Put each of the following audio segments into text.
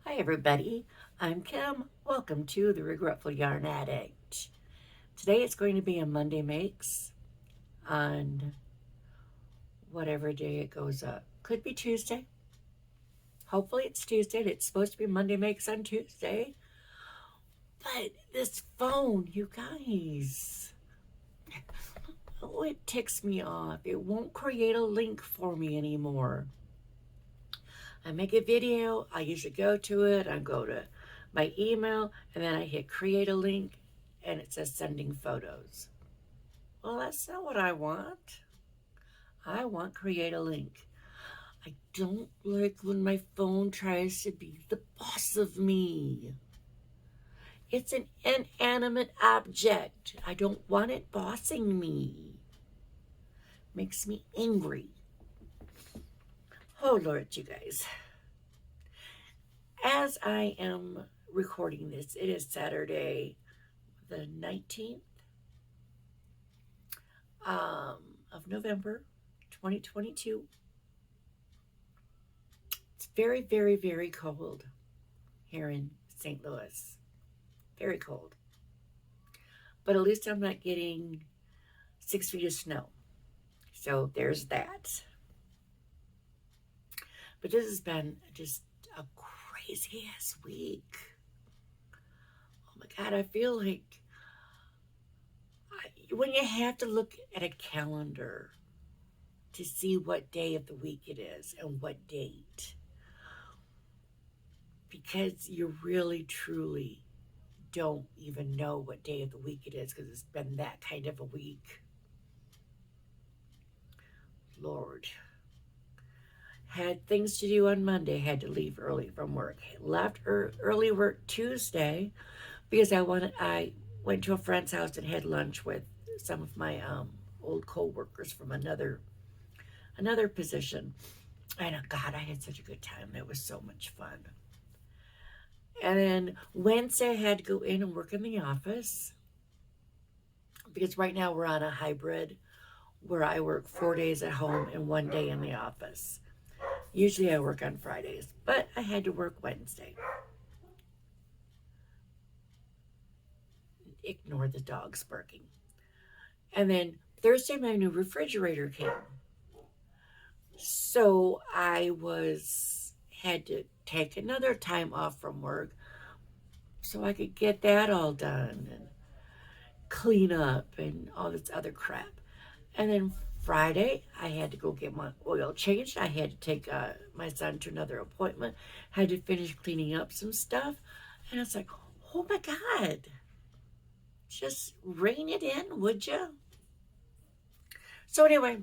Hi everybody, I'm Kim. Welcome to the Regretful Yarn Addict. Today it's going to be a Monday Makes on whatever day it goes up. Could be Tuesday. Hopefully it's Tuesday. It's supposed to be Monday Makes on Tuesday. But this phone, you guys, oh, it ticks me off. It won't create a link for me anymore. I make a video, I usually go to it, I go to my email, and then I hit create a link, and it says sending photos. Well, that's not what I want. I want create a link. I don't like when my phone tries to be the boss of me. It's an inanimate object. I don't want it bossing me. Makes me angry. Oh, Lord, you guys. As I am recording this, it is Saturday, the 19th of November, 2022. It's very, very, very cold here in St. Louis. Very cold. But at least I'm not getting 6 feet of snow. So there's that. But this has been just a crazy ass week. Oh my God, I feel like when you have to look at a calendar to see what day of the week it is and what date, because you really, truly don't even know what day of the week it is because it's been that kind of a week. Lord. Had things to do on Monday, had to leave early from work. Left early work Tuesday because I went to a friend's house and had lunch with some of my old co-workers from another position. And God, I had such a good time. It was so much fun. And then Wednesday I had to go in and work in the office because right now we're on a hybrid where I work 4 days at home and 1 day in the office. Usually I work on Fridays, but I had to work Wednesday. Ignore the dogs barking. And then Thursday my new refrigerator came. So I had to take another time off from work so I could get that all done and clean up and all this other crap. And then Friday, I had to go get my oil changed. I had to take my son to another appointment. Had to finish cleaning up some stuff. And it's like, oh my God. Just rein it in, would you? So anyway,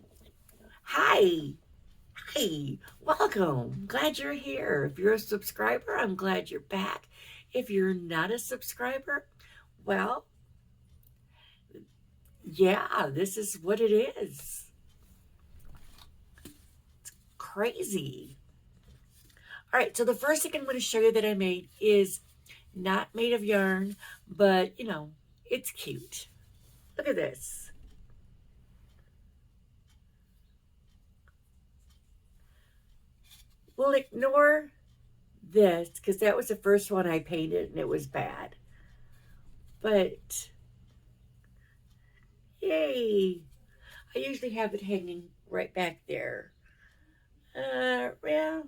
hi. Hi. Welcome. Glad you're here. If you're a subscriber, I'm glad you're back. If you're not a subscriber, well, yeah, this is what it is. Crazy. All right, so the first thing I'm going to show you that I made is not made of yarn, but it's cute. Look at this. We'll ignore this because that was the first one I painted and it was bad. But yay! I usually have it hanging right back there. Yeah,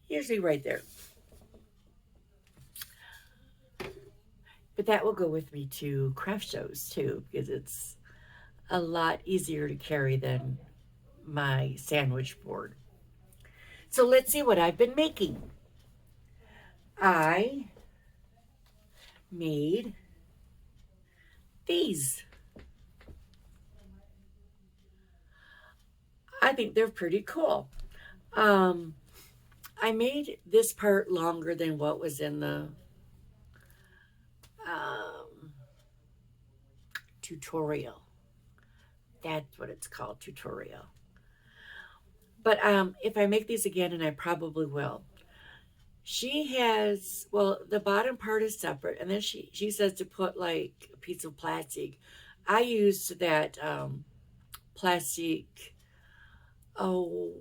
usually right there. But that will go with me to craft shows too, because it's a lot easier to carry than my sandwich board. So let's see what I've been making. I made these. I think they're pretty cool. I made this part longer than what was in the tutorial. That's what it's called, tutorial. But if I make these again, and I probably will, she has, well, the bottom part is separate, and then she says to put like a piece of plastic. I used that plastic, oh,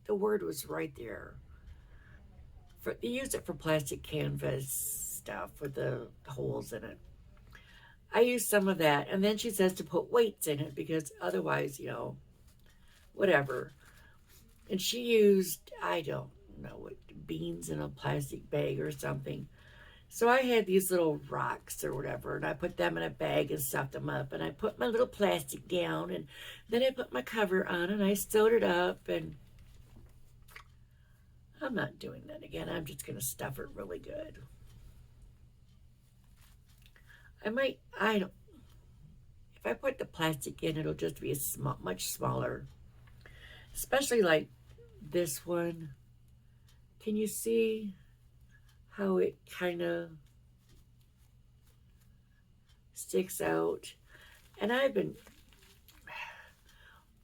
the word was right there. they use it for plastic canvas stuff with the holes in it. I use some of that, and then she says to put weights in it because otherwise, whatever. And she used, I don't know what, beans in a plastic bag or something. So I had these little rocks or whatever, and I put them in a bag and stuffed them up, and I put my little plastic down, and then I put my cover on, and I sewed it up, and I'm not doing that again. I'm just going to stuff it really good. I don't, if I put the plastic in, it'll just be much smaller, especially like this one. Can you see how it kind of sticks out? And I've been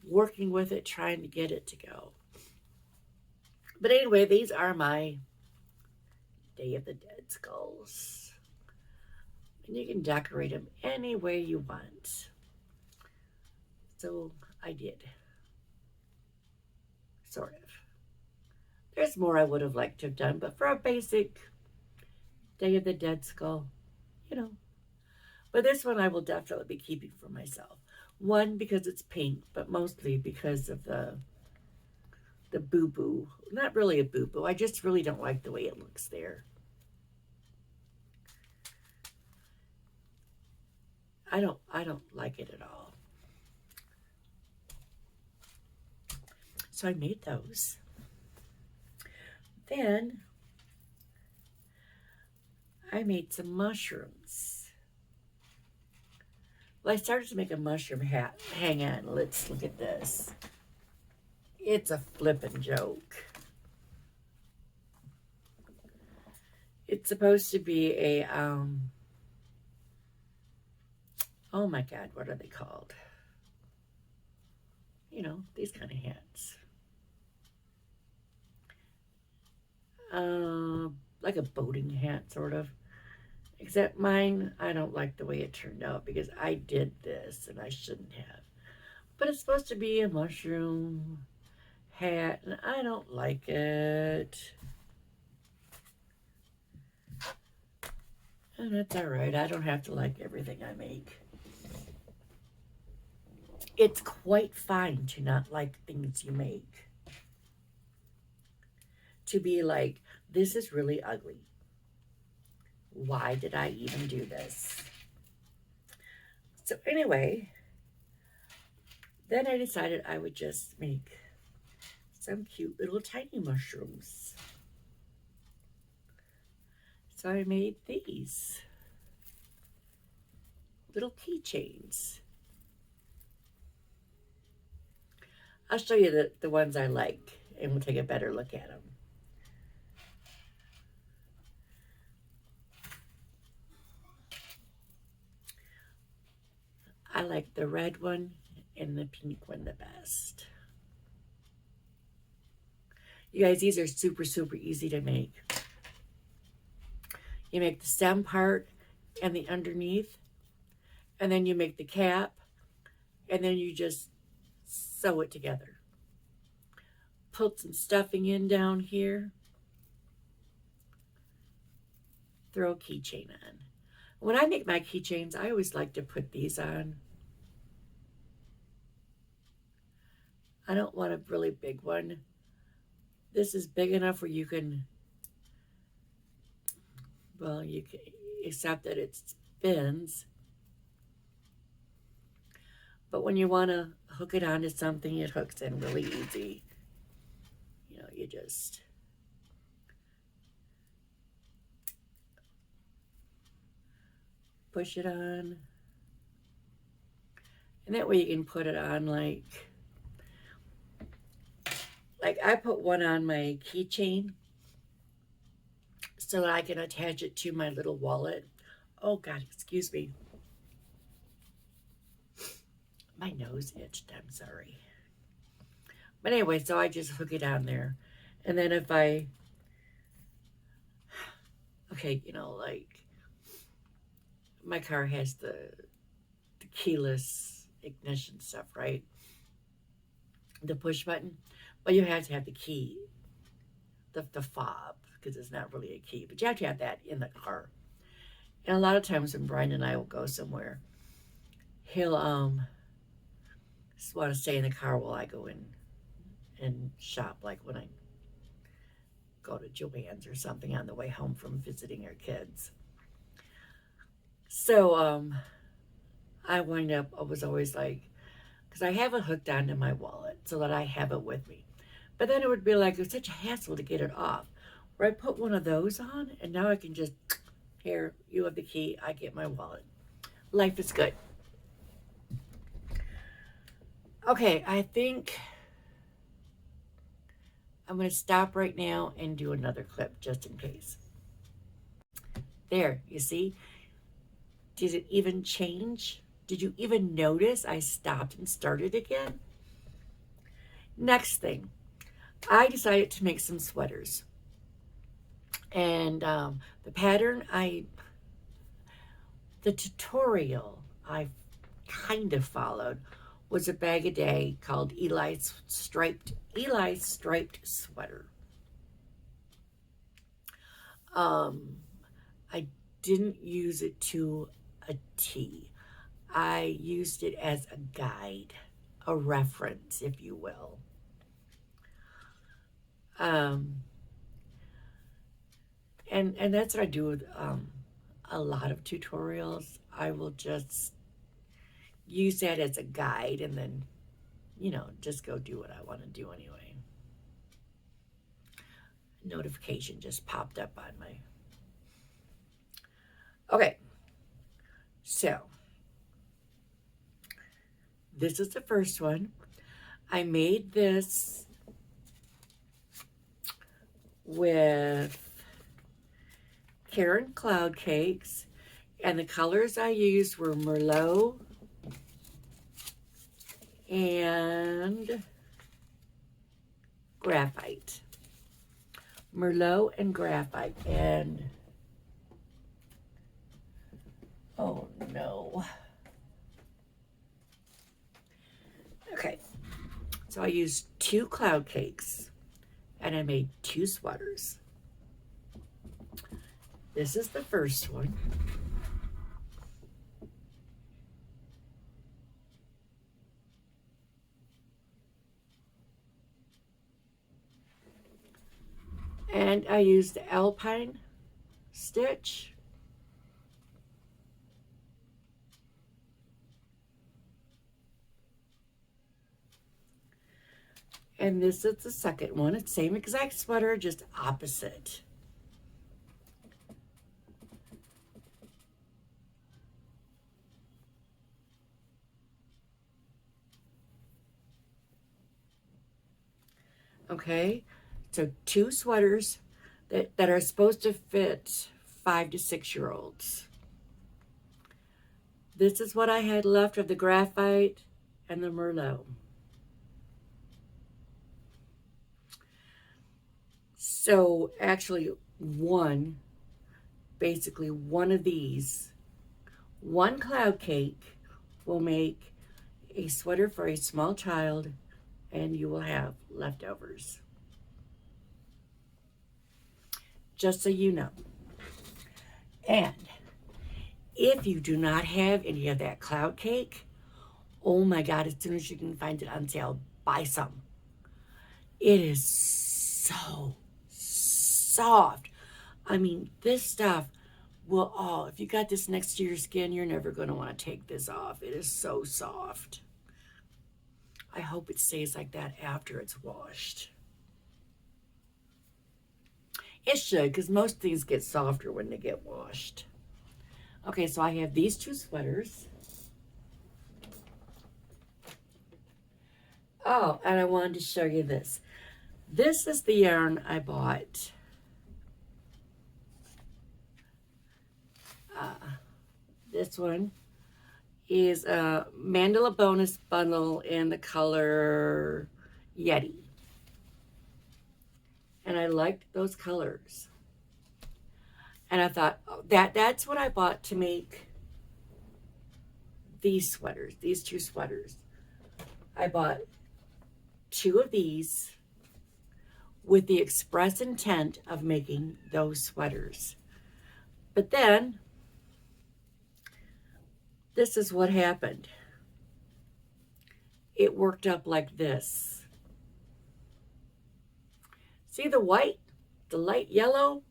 working with it, trying to get it to go. But anyway, these are my Day of the Dead skulls. And you can decorate them any way you want. So I did. Sort of. There's more I would have liked to have done, but for a basic Day of the Dead skull, But this one I will definitely be keeping for myself. One, because it's pink, but mostly because of the boo-boo. Not really a boo-boo. I just really don't like the way it looks there. I don't like it at all. So I made those. Then I made some mushrooms. Well, I started to make a mushroom hat. Hang on, let's look at this. It's a flippin' joke. It's supposed to be a, oh my God, what are they called? These kind of hats. Like a boating hat, sort of. Except mine, I don't like the way it turned out because I did this and I shouldn't have. But it's supposed to be a mushroom hat and I don't like it. And that's all right. I don't have to like everything I make. It's quite fine to not like things you make. To be like, this is really ugly. Why did I even do this? So anyway, then I decided I would just make some cute little tiny mushrooms. So I made these little keychains. I'll show you the ones I like and we'll take a better look at them. I like the red one and the pink one the best. You guys, these are super, super easy to make. You make the stem part and the underneath, and then you make the cap, and then you just sew it together. Put some stuffing in down here. Throw a keychain on. When I make my keychains, I always like to put these on. I don't want a really big one. This is big enough where you can, well, you can, except that it spins. But when you want to hook it onto something, it hooks in really easy. You just push it on. And that way you can put it on like I put one on my keychain so that I can attach it to my little wallet. Oh God, excuse me. My nose itched, I'm sorry. But anyway, so I just hook it on there. And then if I, okay, like my car has the keyless ignition stuff, right? The push button. But you have to have the key, the fob, because it's not really a key, but you have to have that in the car. And a lot of times when Brian and I will go somewhere, he'll just want to stay in the car while I go in and shop, like when I go to Joann's or something on the way home from visiting our kids. So I was always like, because I have it hooked onto my wallet so that I have it with me. But then it would be like, it was such a hassle to get it off. Where I put one of those on, and now I can just, here, you have the key, I get my wallet. Life is good. Okay, I think I'm going to stop right now and do another clip just in case. There, you see? Did it even change? Did you even notice I stopped and started again? Next thing, I decided to make some sweaters. And the pattern, the tutorial I kind of followed was a bag a day called Eli's striped sweater. I didn't use it to a T. I used it as a guide, a reference, if you will. And that's what I do with a lot of tutorials. I will just use that as a guide and then, just go do what I want to do anyway. Notification just popped up on my... Okay, so this is the first one. I made this with Karen Cloud Cakes, and the colors I used were Merlot and Graphite. Merlot and Graphite, and oh no. Okay, so I used 2 cloud cakes and I made 2 sweaters. This is the first one. And I used the Alpine stitch. And this is the second one. It's the same exact sweater, just opposite. Okay, so 2 sweaters that are supposed to fit 5 to 6-year-olds. This is what I had left of the Graphite and the Merlot. So actually basically one of these, 1 cloud cake will make a sweater for a small child, and you will have leftovers. Just so you know. And if you do not have any of that cloud cake, oh my God, as soon as you can find it on sale, buy some. It is so soft. I mean, this stuff will, if you got this next to your skin, you're never going to want to take this off. It is so soft. I hope it stays like that after it's washed. It should, because most things get softer when they get washed. Okay, so I have these 2 sweaters. Oh, and I wanted to show you this. This is the yarn I bought. This one is a Mandala Bonus Bundle in the color Yeti. And I liked those colors. And I thought, oh, that's what I bought to make these sweaters, these 2 sweaters. I bought 2 of these with the express intent of making those sweaters. But then, this is what happened. It worked up like this. See the white, the light yellow,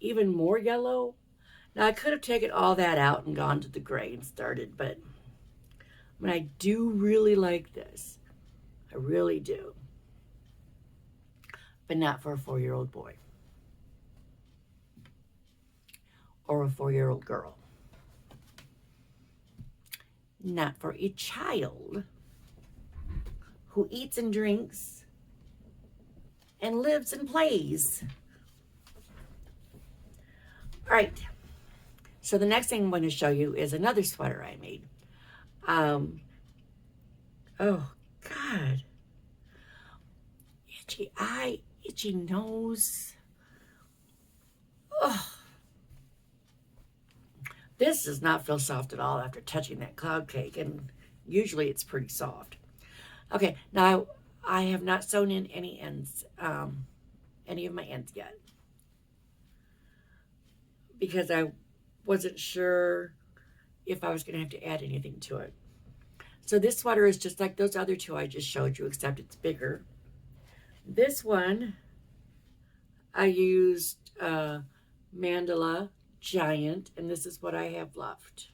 even more yellow? Now I could have taken all that out and gone to the gray and started, but I do really like this. I really do. But not for a 4-year-old boy or a 4-year-old girl. Not for a child who eats and drinks and lives and plays. All right. So the next thing I'm going to show you is another sweater I made. Oh, God. Itchy eye, itchy nose. Oh. This does not feel soft at all after touching that cloud cake, and usually it's pretty soft. Okay, now I have not sewn in any ends, any of my ends yet, because I wasn't sure if I was going to have to add anything to it. So this sweater is just like those other two I just showed you, except it's bigger. This one, I used Mandala Giant, and this is what I have left.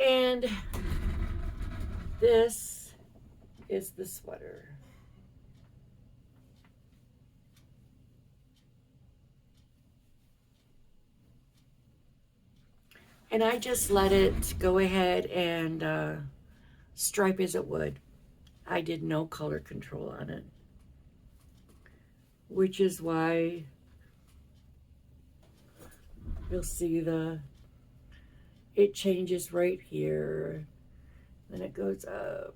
And this is the sweater. And I just let it go ahead and stripe as it would. I did no color control on it, which is why you'll see it changes right here, then it goes up.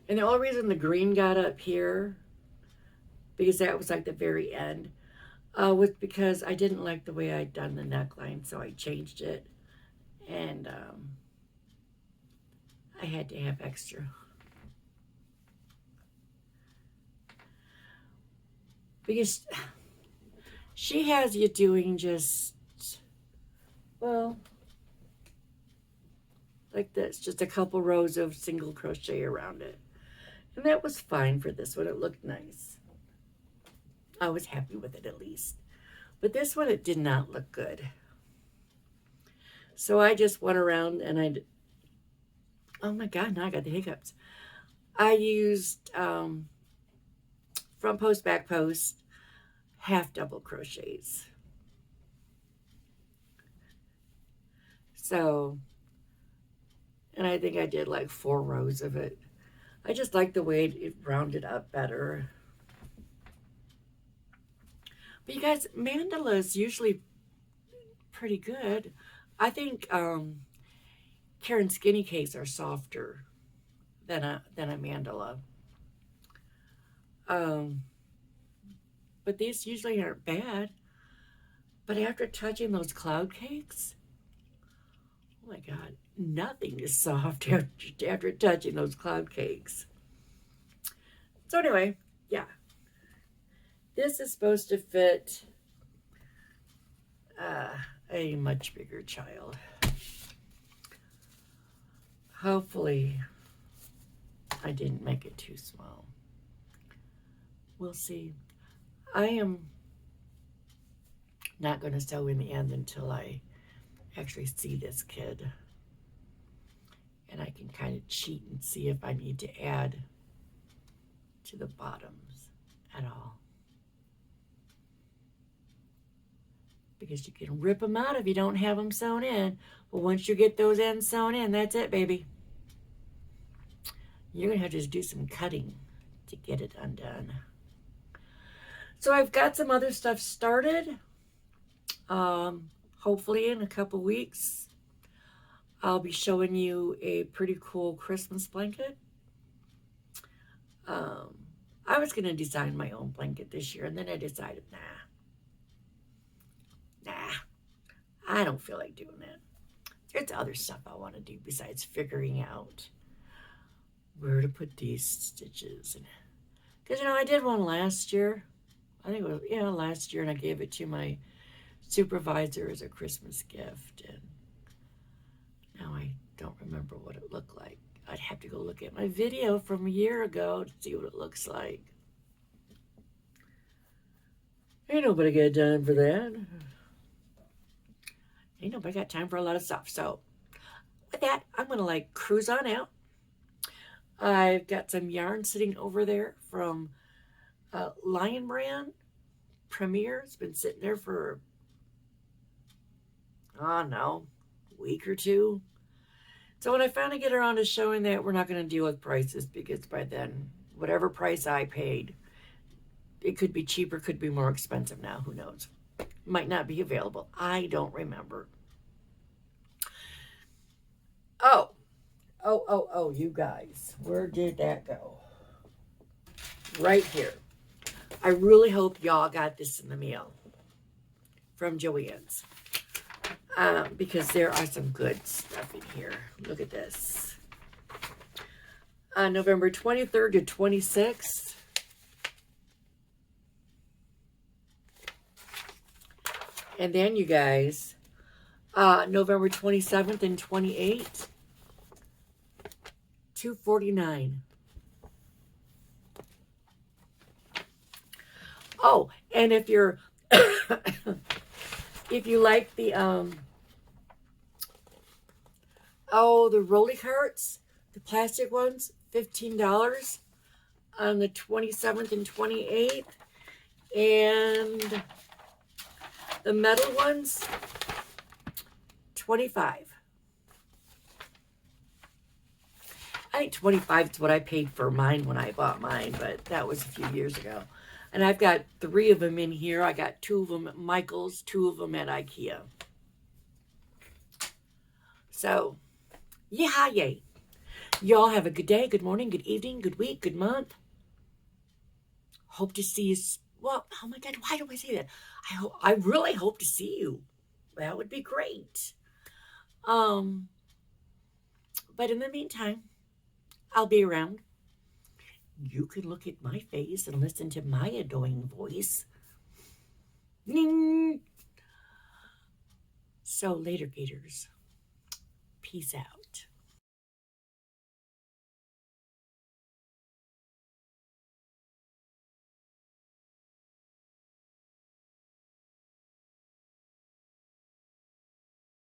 And the only reason the green got up here, because that was like the very end, was because I didn't like the way I'd done the neckline, so I changed it, and I had to have extra. Because she has you doing just, well, like this, just a couple rows of single crochet around it. And that was fine for this one. It looked nice. I was happy with it at least. But this one, it did not look good. So I just went around and oh my God, now I got the hiccups. I used front post, back post, half double crochets. So, and I think I did like 4 rows of it. I just like the way it rounded up better. But you guys, mandala is usually pretty good. I think Karen skinny cakes are softer than a mandala. But these usually aren't bad. But after touching those cloud cakes, oh my God, nothing is soft after touching those cloud cakes. So anyway, yeah. This is supposed to fit a much bigger child. Hopefully, I didn't make it too small. We'll see. I am not going to sew in the end until I actually see this kid. And I can kind of cheat and see if I need to add to the bottoms at all. Because you can rip them out if you don't have them sewn in. But once you get those ends sewn in, that's it, baby. You're going to have to just do some cutting to get it undone. So I've got some other stuff started. Hopefully in a couple weeks, I'll be showing you a pretty cool Christmas blanket. I was going to design my own blanket this year, and then I decided, nah, I don't feel like doing it. There's other stuff I want to do besides figuring out where to put these stitches. Because, I did one last year. I think it was, last year, and I gave it to my supervisor as a Christmas gift. And now I don't remember what it looked like. I'd have to go look at my video from a year ago to see what it looks like. Ain't nobody got time for that. Ain't nobody got time for a lot of stuff. So with that, I'm going to cruise on out. I've got some yarn sitting over there from Lion Brand Premier. It's been sitting there for, a week or two. So when I finally get around to showing that, we're not going to deal with prices, because by then, whatever price I paid, it could be cheaper, could be more expensive now. Who knows? Might not be available. I don't remember. Oh, you guys. Where did that go? Right here. I really hope y'all got this in the mail from Joann's. Because there are some good stuff in here. Look at this. On November 23rd to 26th. And then, you guys, November 27th and 28th, $2.49. Oh, and if you're, if you like the, the rolly carts, the plastic ones, $15 on the 27th and 28th. And the metal ones, $25. I think $25 is what I paid for mine when I bought mine, but that was a few years ago. And I've got 3 of them in here. I got 2 of them at Michael's, 2 of them at IKEA. So, yay. Y'all have a good day, good morning, good evening, good week, good month. Hope to see you. Well, oh my God, why do I say that? I really hope to see you. That would be great. But in the meantime, I'll be around. You can look at my face and listen to my annoying voice. So later, Gators. Peace out.